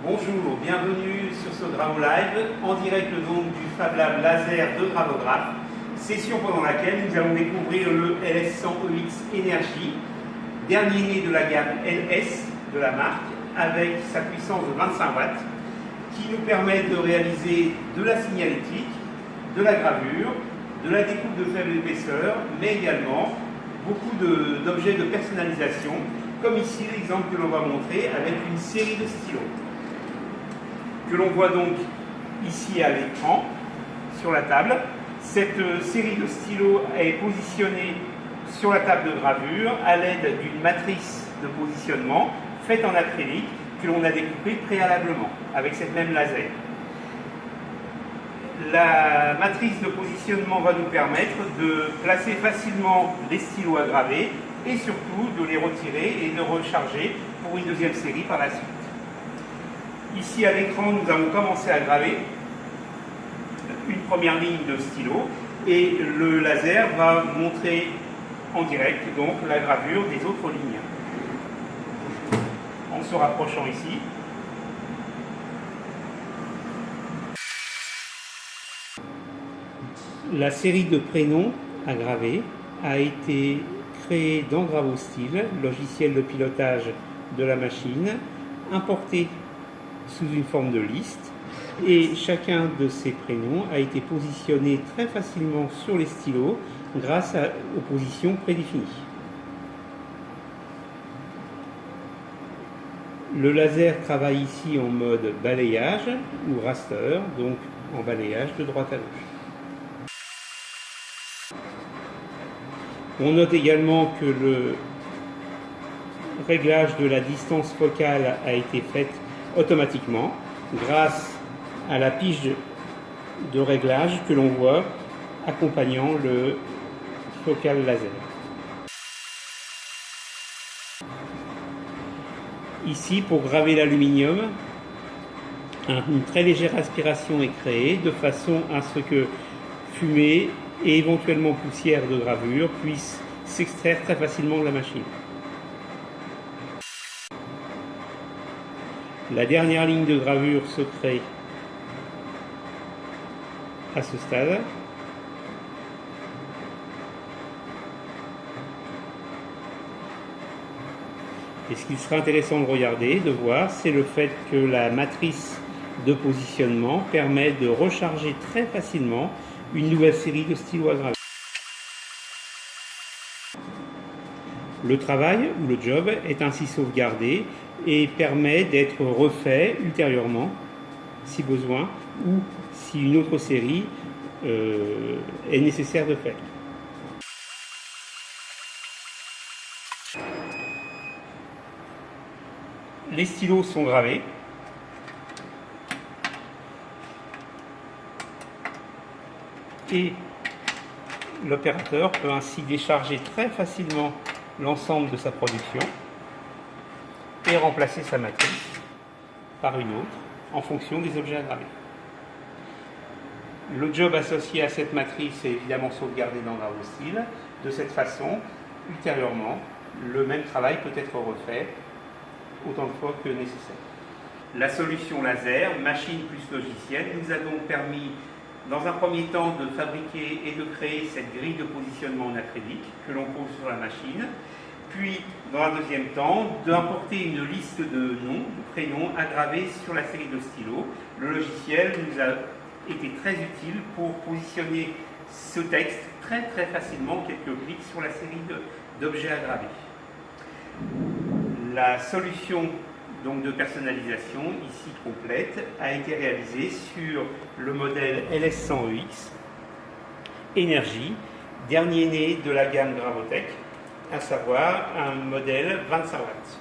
Bonjour, bienvenue sur ce Gravo Live, en direct donc du Fab Lab laser de Gravograph, session pendant laquelle nous allons découvrir le LS100EX Energy, dernier né de la gamme LS de la marque, avec sa puissance de 25 watts, qui nous permet de réaliser de la signalétique, de la gravure, de la découpe de faible épaisseur, mais également beaucoup d'objets de personnalisation, comme ici l'exemple que l'on va montrer avec une série de stylos, que l'on voit donc ici à l'écran, sur la table. Cette série de stylos est positionnée sur la table de gravure à l'aide d'une matrice de positionnement faite en acrylique que l'on a découpée préalablement avec cette même laser. La matrice de positionnement va nous permettre de placer facilement les stylos à graver et surtout de les retirer et de recharger pour une deuxième série par la suite. Ici à l'écran, nous allons commencer à graver une première ligne de stylo et le laser va montrer en direct donc la gravure des autres lignes. En se rapprochant ici. La série de prénoms à graver a été créée dans GravoStyle, logiciel de pilotage de la machine, importé sous une forme de liste, et chacun de ces prénoms a été positionné très facilement sur les stylos grâce aux positions prédéfinies. Le laser travaille ici en mode balayage ou raster, donc en balayage de droite à gauche. On note également que le réglage de la distance focale a été fait automatiquement grâce à la pige de réglage que l'on voit accompagnant le focal laser. Ici, pour graver l'aluminium, une très légère aspiration est créée de façon à ce que fumée et éventuellement poussière de gravure puissent s'extraire très facilement de la machine. La dernière ligne de gravure se crée à ce stade. Et ce qu'il sera intéressant de regarder, de voir, c'est le fait que la matrice de positionnement permet de recharger très facilement une nouvelle série de stylos à graver. Le travail ou le job est ainsi sauvegardé et permet d'être refait ultérieurement si besoin ou si une autre série est nécessaire de faire. Les stylos sont gravés. Et l'opérateur peut ainsi décharger très facilement l'ensemble de sa production et remplacer sa matrice par une autre en fonction des objets à graver. Le job associé à cette matrice est évidemment sauvegardé dans GravoStyle. De cette façon, ultérieurement, le même travail peut être refait autant de fois que nécessaire. La solution laser, machine plus logiciel, nous a donc permis dans un premier temps de fabriquer et de créer cette grille de positionnement en acrylique que l'on pose sur la machine, puis dans un deuxième temps d'importer une liste de noms, de prénoms à graver sur la série de stylos. Le logiciel nous a été très utile pour positionner ce texte très facilement, quelques clics sur la série d'objets à graver. La solution donc de personnalisation, ici complète, a été réalisée sur le modèle LS100EX Energy, dernier né de la gamme Gravotech, à savoir un modèle 25 watts.